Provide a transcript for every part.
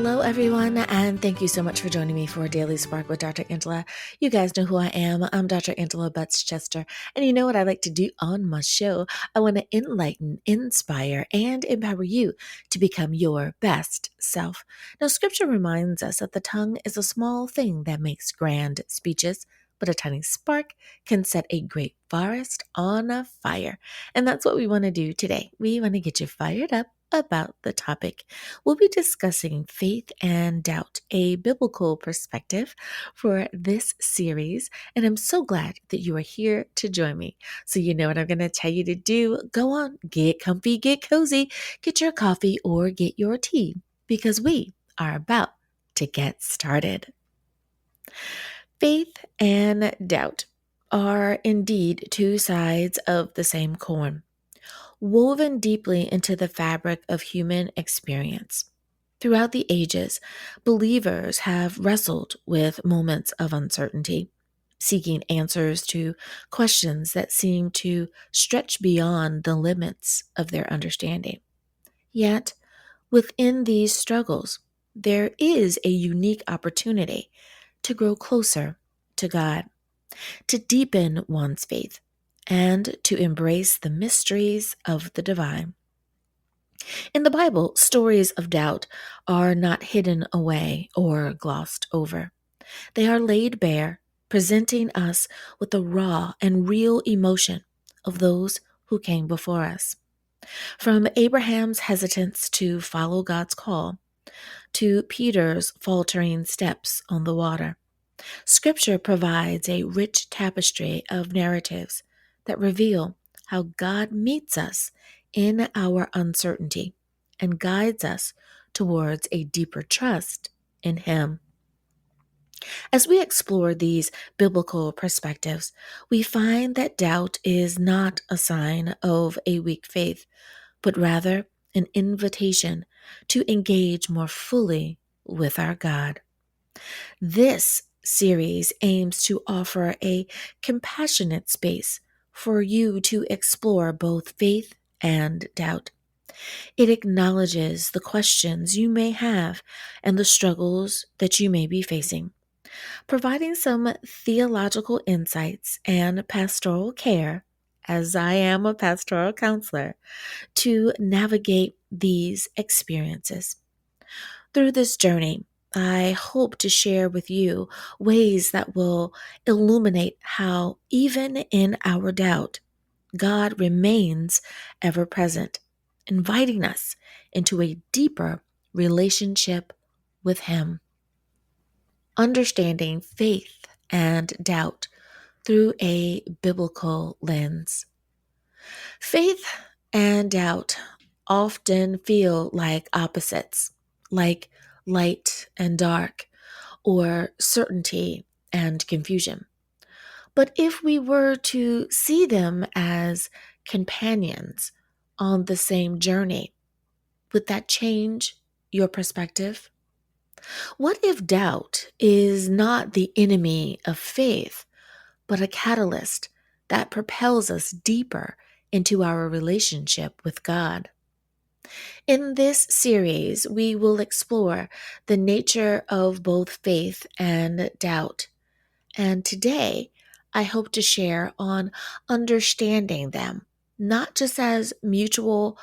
Hello, everyone, and thank you so much for joining me for Daily Spark with Dr. Angela. You guys know who I am. I'm Dr. Angela Butts-Chester, and you know what I like to do on my show? I want to enlighten, inspire, and empower you to become your best self. Now, Scripture reminds us that the tongue is a small thing that makes grand speeches, but a tiny spark can set a great forest on a fire. And that's what we want to do today. We want to get you fired up about the topic. We'll be discussing faith and doubt, a biblical perspective for this series, and I'm so glad that you are here to join me. So you know what I'm going to tell you to do. Go on, get comfy, get cozy, get your coffee or get your tea, because we are about to get started. Faith and doubt are indeed two sides of the same coin, woven deeply into the fabric of human experience. Throughout the ages, believers have wrestled with moments of uncertainty, seeking answers to questions that seem to stretch beyond the limits of their understanding. Yet, within these struggles, there is a unique opportunity to grow closer to God, to deepen one's faith, and to embrace the mysteries of the divine. In the Bible, stories of doubt are not hidden away or glossed over. They are laid bare, presenting us with the raw and real emotion of those who came before us. From Abraham's hesitance to follow God's call, to Peter's faltering steps on the water, Scripture provides a rich tapestry of narratives that reveal how God meets us in our uncertainty and guides us towards a deeper trust in Him. As we explore these biblical perspectives, we find that doubt is not a sign of a weak faith, but rather an invitation to engage more fully with our God. This series aims to offer a compassionate space for you to explore both faith and doubt. It acknowledges the questions you may have and the struggles that you may be facing, providing some theological insights and pastoral care, as I am a pastoral counselor, to navigate these experiences. Through this journey, I hope to share with you ways that will illuminate how, even in our doubt, God remains ever present, inviting us into a deeper relationship with Him. Understanding faith and doubt through a biblical lens. Faith and doubt often feel like opposites, like light and dark, or certainty and confusion. But if we were to see them as companions on the same journey, would that change your perspective? What if doubt is not the enemy of faith, but a catalyst that propels us deeper into our relationship with God? In this series, we will explore the nature of both faith and doubt. And today, I hope to share on understanding them, not just as mutual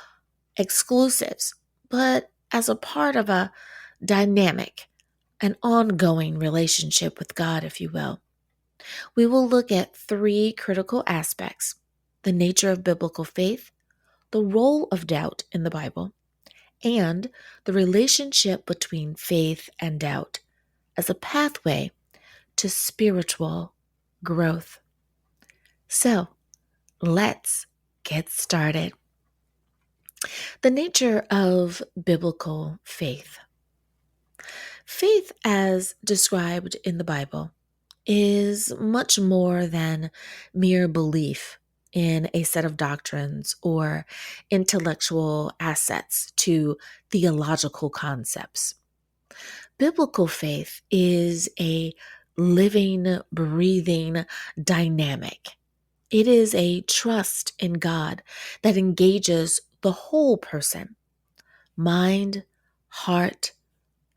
exclusives, but as a part of a dynamic, an ongoing relationship with God, if you will. We will look at three critical aspects: the nature of biblical faith, the role of doubt in the Bible, and the relationship between faith and doubt as a pathway to spiritual growth. So, let's get started. The nature of biblical faith. Faith, as described in the Bible, is much more than mere belief in a set of doctrines or intellectual assets to theological concepts. Biblical faith is a living, breathing dynamic. It is a trust in God that engages the whole person: mind, heart,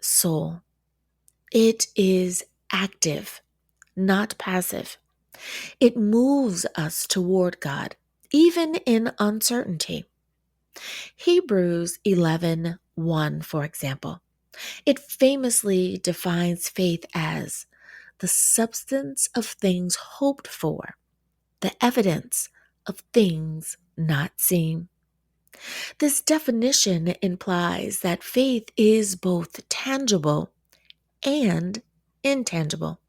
soul. It is active, not passive. It moves us toward God, even in uncertainty. Hebrews 11:1, for example, it famously defines faith as the substance of things hoped for, the evidence of things not seen. This definition implies that faith is both tangible and intangible.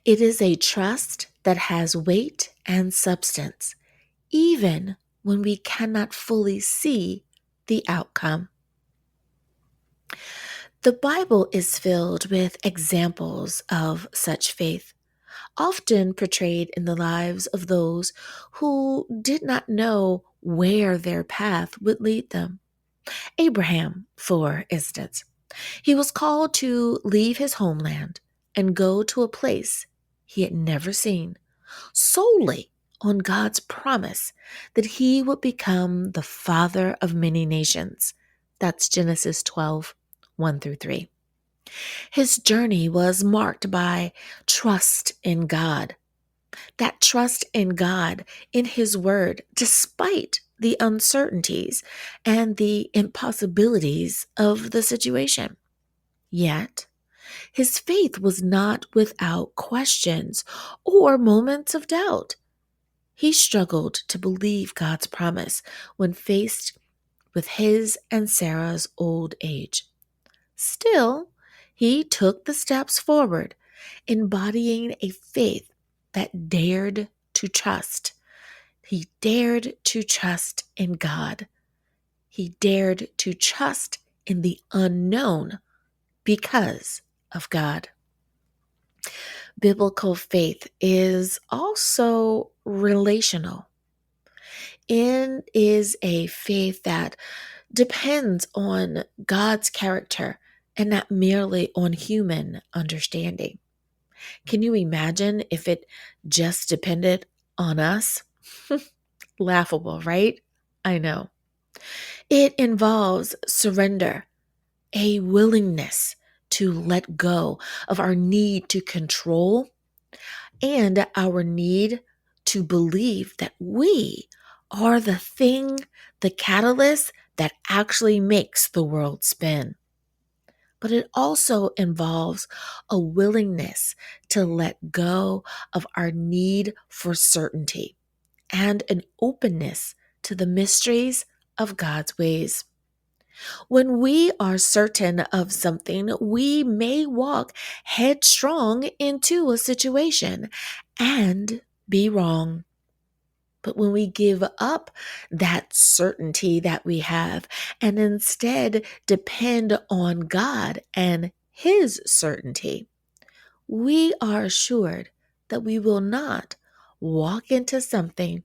It is a trust that has weight and substance, even when we cannot fully see the outcome. The Bible is filled with examples of such faith, often portrayed in the lives of those who did not know where their path would lead them. Abraham, for instance, he was called to leave his homeland and go to a place he had never seen, solely on God's promise that he would become the father of many nations. That's Genesis 12:1-3. His journey was marked by trust in God. That trust in God, in His Word, despite the uncertainties and the impossibilities of the situation. Yet, his faith was not without questions or moments of doubt. He struggled to believe God's promise when faced with his and Sarah's old age. Still, he took the steps forward, embodying a faith that dared to trust. He dared to trust in God. He dared to trust in the unknown because of God. Biblical faith is also relational. It is a faith that depends on God's character and not merely on human understanding. Can you imagine if it just depended on us? Laughable, right? I know. It involves surrender, a willingness to let go of our need to control and our need to believe that we are the thing, the catalyst that actually makes the world spin. But it also involves a willingness to let go of our need for certainty and an openness to the mysteries of God's ways. When we are certain of something, we may walk headstrong into a situation and be wrong. But when we give up that certainty that we have and instead depend on God and His certainty, we are assured that we will not walk into something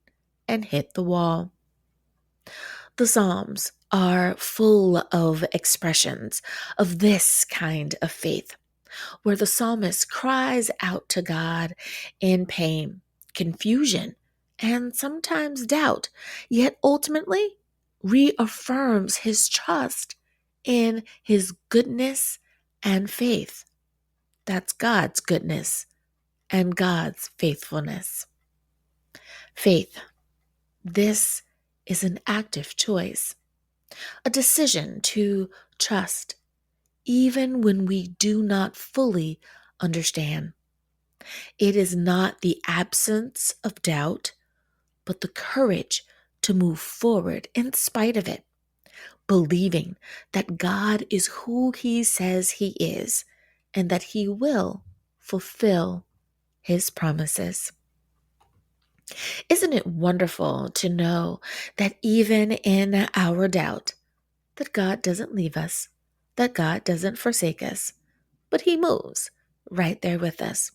and hit the wall. The Psalms are full of expressions of this kind of faith, where the psalmist cries out to God in pain, confusion, and sometimes doubt, yet ultimately reaffirms his trust in his goodness and faith. That's God's goodness and God's faithfulness. Faith, this is an active choice, a decision to trust even when we do not fully understand. It is not the absence of doubt, but the courage to move forward in spite of it, believing that God is who He says He is and that He will fulfill His promises. Isn't it wonderful to know that even in our doubt, that God doesn't leave us, that God doesn't forsake us, but He moves right there with us,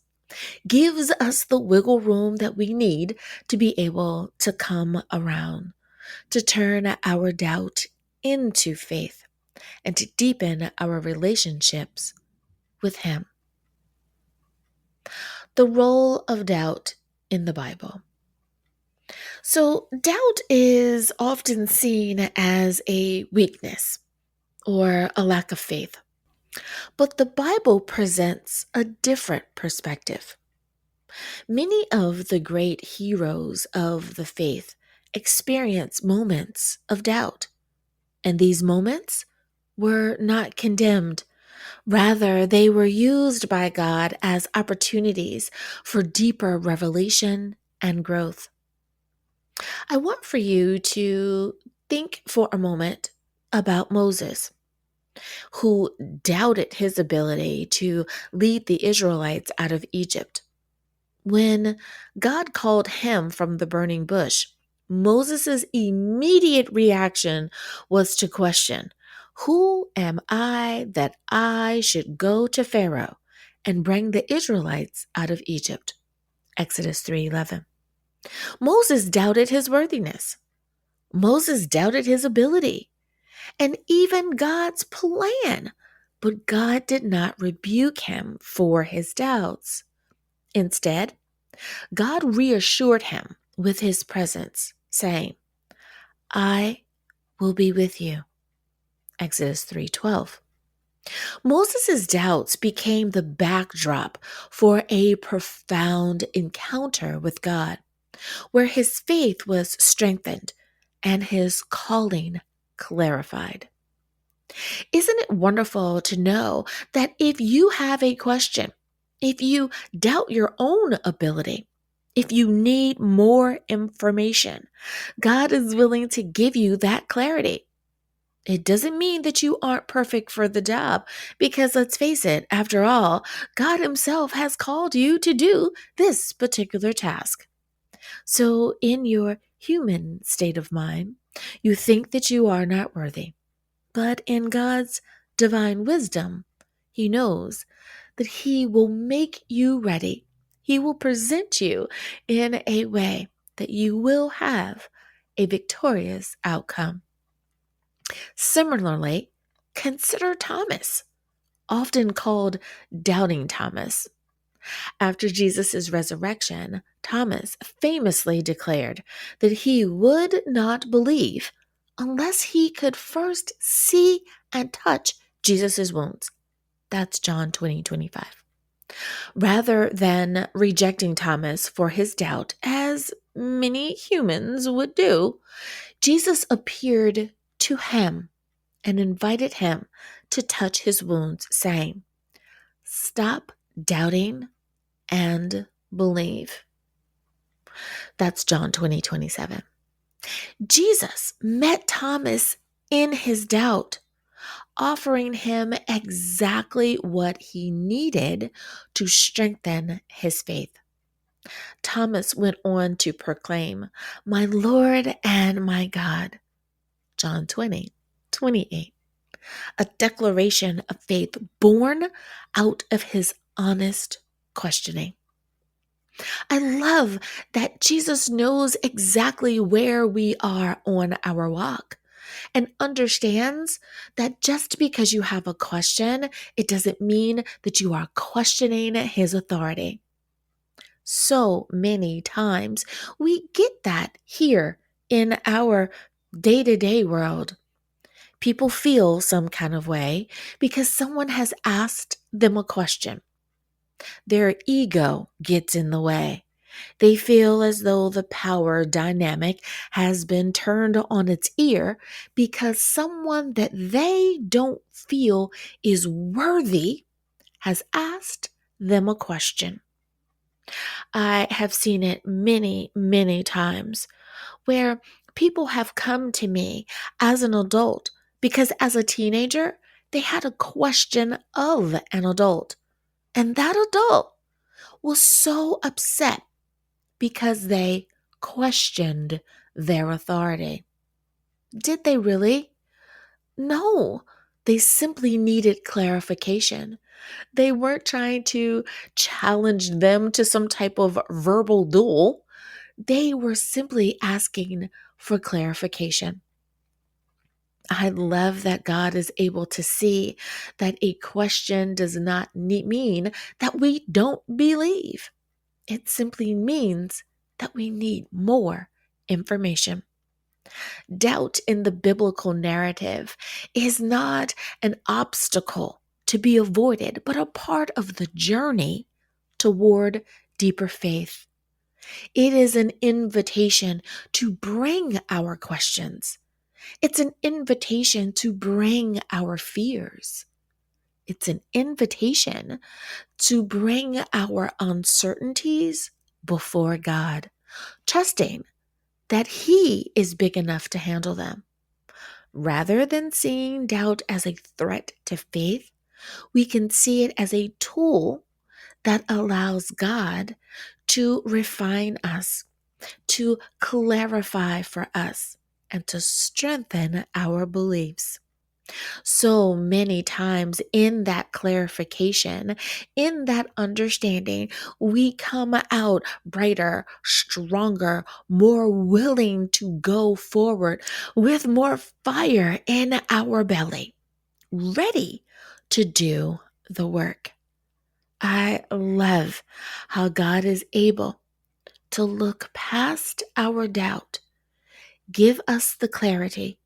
gives us the wiggle room that we need to be able to come around, to turn our doubt into faith, and to deepen our relationships with Him. The role of doubt in the Bible. So, doubt is often seen as a weakness or a lack of faith. But the Bible presents a different perspective. Many of the great heroes of the faith experience moments of doubt, and these moments were not condemned. Rather, they were used by God as opportunities for deeper revelation and growth. I want for you to think for a moment about Moses, who doubted his ability to lead the Israelites out of Egypt. When God called him from the burning bush, Moses' immediate reaction was to question, "Who am I that I should go to Pharaoh and bring the Israelites out of Egypt?" Exodus 3:11. Moses doubted his worthiness. Moses doubted his ability and even God's plan. But God did not rebuke him for his doubts. Instead, God reassured him with his presence, saying, "I will be with you." Exodus 3:12. Moses' doubts became the backdrop for a profound encounter with God, where his faith was strengthened and his calling clarified. Isn't it wonderful to know that if you have a question, if you doubt your own ability, if you need more information, God is willing to give you that clarity. It doesn't mean that you aren't perfect for the job, because let's face it, after all, God Himself has called you to do this particular task. So, in your human state of mind, you think that you are not worthy. But in God's divine wisdom, He knows that He will make you ready. He will present you in a way that you will have a victorious outcome. Similarly, consider Thomas, often called Doubting Thomas. After Jesus' resurrection, Thomas famously declared that he would not believe unless he could first see and touch Jesus' wounds. That's John 20:25. Rather than rejecting Thomas for his doubt, as many humans would do, Jesus appeared to him and invited him to touch his wounds, saying, "Stop doubting and believe." That's John 20:27. Jesus met Thomas in his doubt, offering him exactly what he needed to strengthen his faith. Thomas went on to proclaim, "My Lord and my God." John 20:28. A declaration of faith born out of his honest questioning. I love that Jesus knows exactly where we are on our walk and understands that just because you have a question, it doesn't mean that you are questioning His authority. So many times we get that here in our day-to-day world. People feel some kind of way because someone has asked them a question. Their ego gets in the way. They feel as though the power dynamic has been turned on its ear because someone that they don't feel is worthy has asked them a question. I have seen it many, many times where people have come to me as an adult because as a teenager, they had a question of an adult. And that adult was so upset because they questioned their authority. Did they really? No, they simply needed clarification. They weren't trying to challenge them to some type of verbal duel. They were simply asking for clarification. I love that God is able to see that a question does not mean that we don't believe. It simply means that we need more information. Doubt in the biblical narrative is not an obstacle to be avoided, but a part of the journey toward deeper faith. It is an invitation to bring our questions. It's an invitation to bring our fears. It's an invitation to bring our uncertainties before God, trusting that He is big enough to handle them. Rather than seeing doubt as a threat to faith, we can see it as a tool that allows God to refine us, to clarify for us, and to strengthen our beliefs. So many times in that clarification, in that understanding, we come out brighter, stronger, more willing to go forward with more fire in our belly, ready to do the work. I love how God is able to look past our doubt, give us the clarity,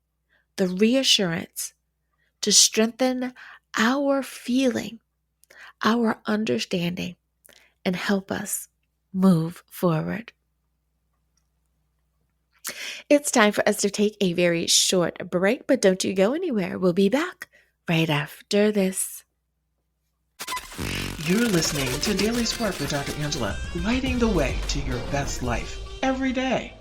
the reassurance to strengthen our feeling, our understanding, and help us move forward. It's time for us to take a very short break, but don't you go anywhere. We'll be back right after this. You're listening to Daily Spark with Dr. Angela, lighting the way to your best life every day.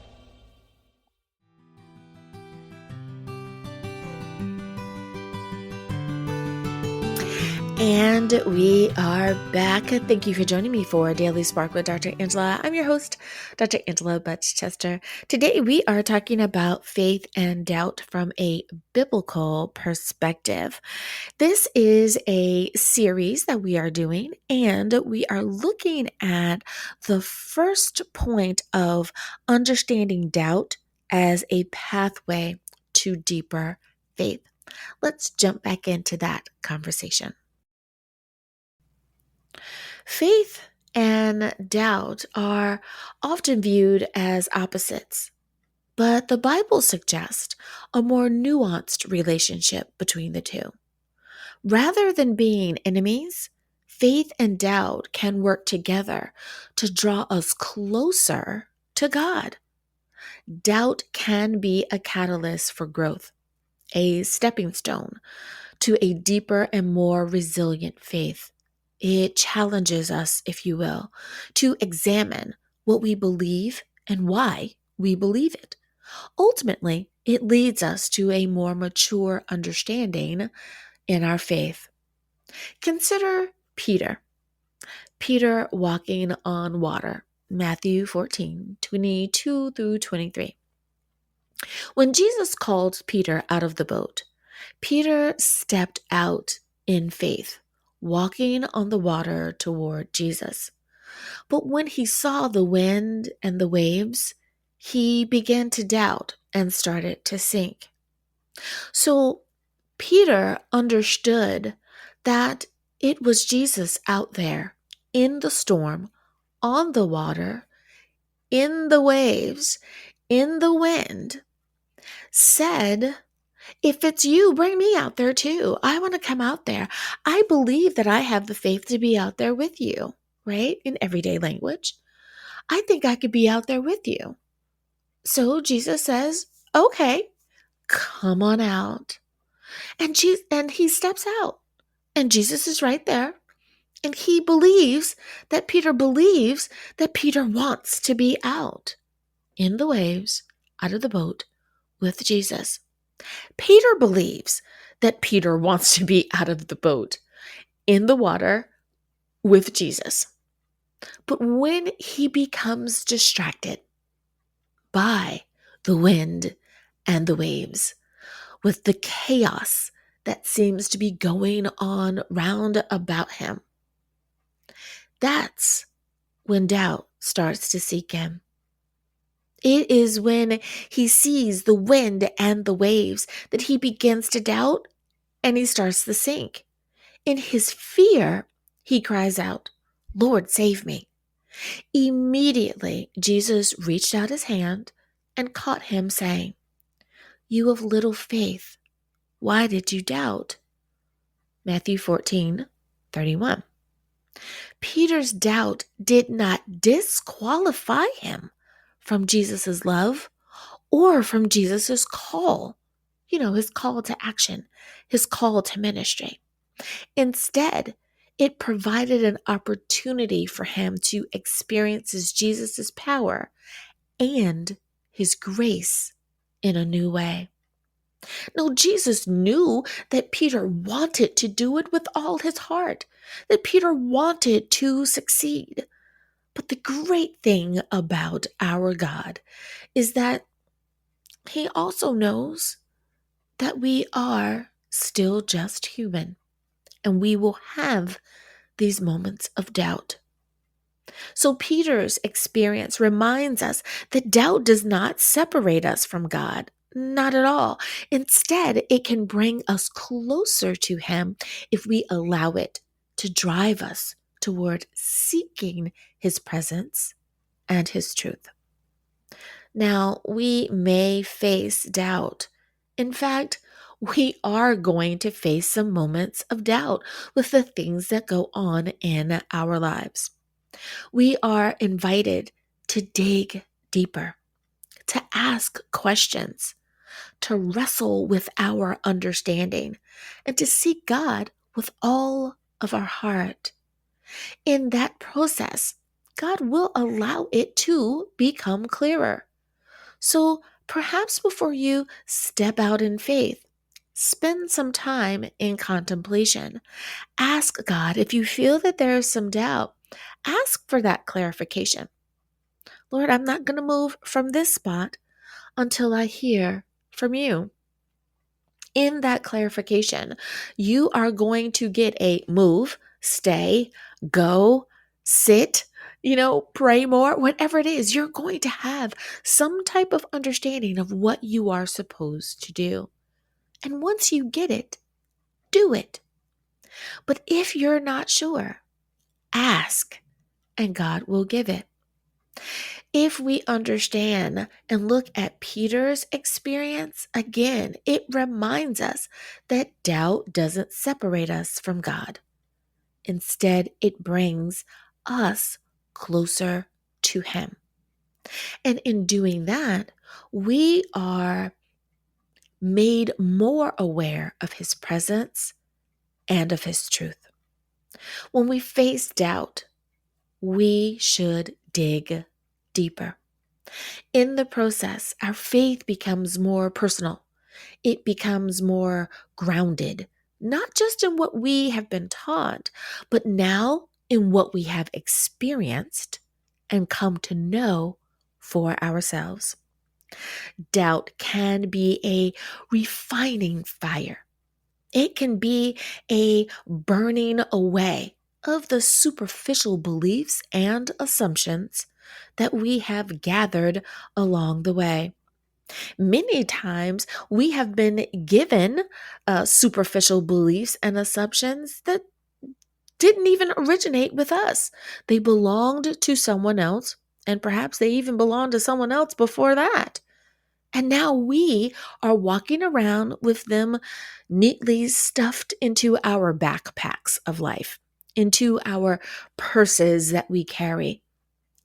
And we are back. Thank you for joining me for Daily Spark with Dr. Angela. I'm your host, Dr. Angela Butch-Chester. Today we are talking about faith and doubt from a biblical perspective. This is a series that we are doing, and we are looking at the first point of understanding doubt as a pathway to deeper faith. Let's jump back into that conversation. Faith and doubt are often viewed as opposites, but the Bible suggests a more nuanced relationship between the two. Rather than being enemies, faith and doubt can work together to draw us closer to God. Doubt can be a catalyst for growth, a stepping stone to a deeper and more resilient faith. It challenges us, if you will, to examine what we believe and why we believe it. Ultimately, it leads us to a more mature understanding in our faith. Consider Peter. Peter walking on water. Matthew 14:22 through 23. When Jesus called Peter out of the boat, Peter stepped out in faith, walking on the water toward Jesus. But when he saw the wind and the waves, he began to doubt and started to sink. So Peter understood that it was Jesus out there in the storm, on the water, in the waves, in the wind, said, "If it's you, bring me out there too. I want to come out there. I believe that I have the faith to be out there with you," right? In everyday language. I think I could be out there with you. So Jesus says, "Okay, come on out." And he steps out. And Jesus is right there. And he believes that Peter wants to be out in the waves, out of the boat with Jesus. Peter believes that Peter wants to be out of the boat in the water with Jesus. But when he becomes distracted by the wind and the waves, with the chaos that seems to be going on round about him, that's when doubt starts to seek him. It is when he sees the wind and the waves that he begins to doubt and he starts to sink. In his fear, he cries out, "Lord, save me." Immediately, Jesus reached out his hand and caught him, saying, "You of little faith, why did you doubt?" Matthew 14:31. Peter's doubt did not disqualify him from Jesus' love or from Jesus' call, his call to action, his call to ministry. Instead, it provided an opportunity for him to experience Jesus' power and his grace in a new way. Now, Jesus knew that Peter wanted to do it with all his heart, that Peter wanted to succeed. But the great thing about our God is that he also knows that we are still just human and we will have these moments of doubt. So Peter's experience reminds us that doubt does not separate us from God. Not at all. Instead, it can bring us closer to Him if we allow it to drive us toward seeking His presence and His truth. Now, we may face doubt. In fact, we are going to face some moments of doubt with the things that go on in our lives. We are invited to dig deeper, to ask questions, to wrestle with our understanding, and to seek God with all of our heart. In that process, God will allow it to become clearer. So perhaps before you step out in faith, spend some time in contemplation. Ask God if you feel that there is some doubt. Ask for that clarification. Lord, I'm not going to move from this spot until I hear from you. In that clarification, you are going to get a move, stay, go, sit, pray more, whatever it is. You're going to have some type of understanding of what you are supposed to do. And once you get it, do it. But if you're not sure, ask, and God will give it. If we understand and look at Peter's experience, again, it reminds us that doubt doesn't separate us from God. Instead, it brings us closer to Him. And in doing that, we are made more aware of His presence and of His truth. When we face doubt, we should dig deeper. In the process, our faith becomes more personal. It becomes more grounded, not just in what we have been taught, but now in what we have experienced and come to know for ourselves. Doubt can be a refining fire. It can be a burning away of the superficial beliefs and assumptions that we have gathered along the way. Many times we have been given superficial beliefs and assumptions that didn't even originate with us. They belonged to someone else, and perhaps they even belonged to someone else before that. And now we are walking around with them neatly stuffed into our backpacks of life, into our purses that we carry,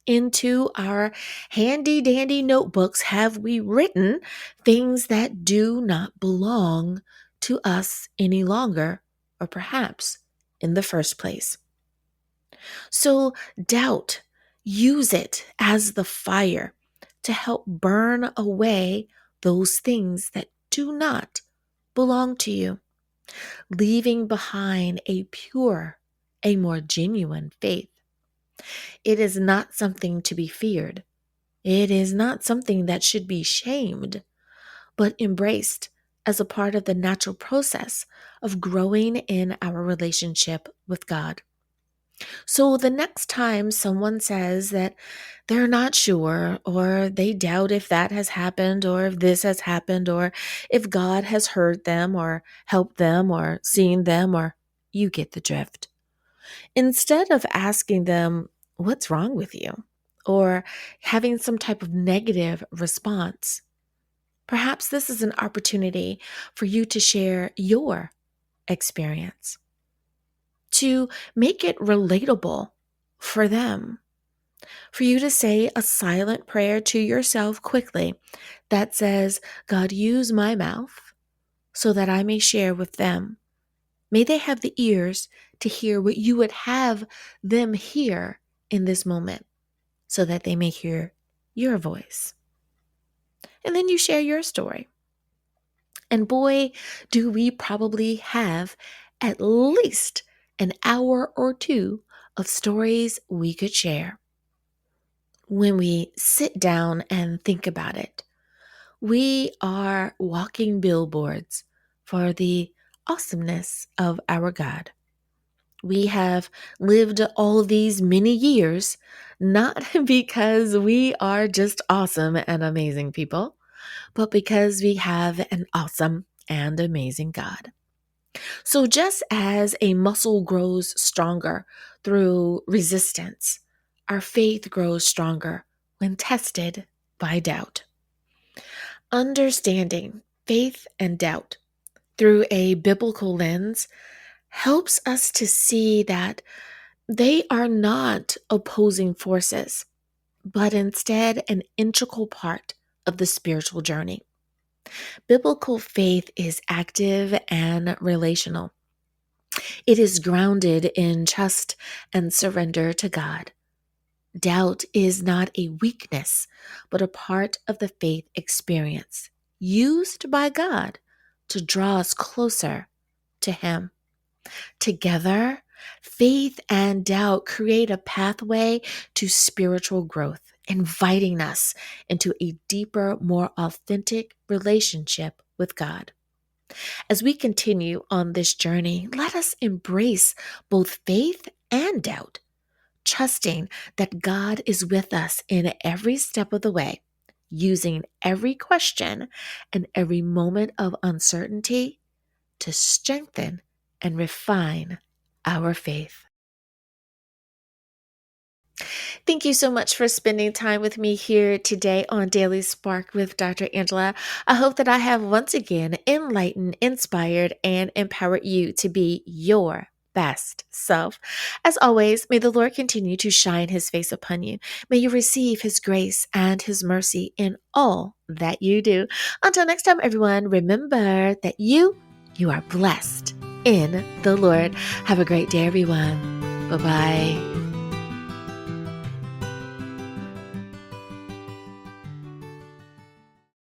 into our handy dandy notebooks. Have we written things that do not belong to us any longer, or perhaps in the first place? So doubt, use it as the fire to help burn away those things that do not belong to you, leaving behind a pure, a more genuine faith. It is not something to be feared. It is not something that should be shamed, but embraced as a part of the natural process of growing in our relationship with God. So the next time someone says that they're not sure, or they doubt if that has happened, or if this has happened, or if God has heard them, or helped them, or seen them, or you get the drift. Instead of asking them, "What's wrong with you?" or having some type of negative response, perhaps this is an opportunity for you to share your experience. to make it relatable for them, for you to say a silent prayer to yourself quickly that says, God, use my mouth so that I may share with them. May they have the ears to hear what you would have them hear in this moment so that they may hear your voice. And then you share your story. And boy, do we probably have at least an hour or two of stories we could share. When we sit down and think about it, we are walking billboards for the awesomeness of our God. We have lived all these many years, not because we are just awesome and amazing people, but because we have an awesome and amazing God. So, just as a muscle grows stronger through resistance, our faith grows stronger when tested by doubt. Understanding faith and doubt through a biblical lens helps us to see that they are not opposing forces, but instead an integral part of the spiritual journey. Biblical faith is active and relational. It is grounded in trust and surrender to God. Doubt is not a weakness, but a part of the faith experience, used by God to draw us closer to Him. Together, faith and doubt create a pathway to spiritual growth, inviting us into a deeper, more authentic relationship with God. As we continue on this journey, let us embrace both faith and doubt, trusting that God is with us in every step of the way, using every question and every moment of uncertainty to strengthen and refine our faith. Thank you so much for spending time with me here today on Daily Spark with Dr. Angela. I hope that I have once again enlightened, inspired, and empowered you to be your best self. As always, may the Lord continue to shine His face upon you. May you receive His grace and His mercy in all that you do. Until next time, everyone, remember that you are blessed in the Lord. Have a great day, everyone. Bye-bye.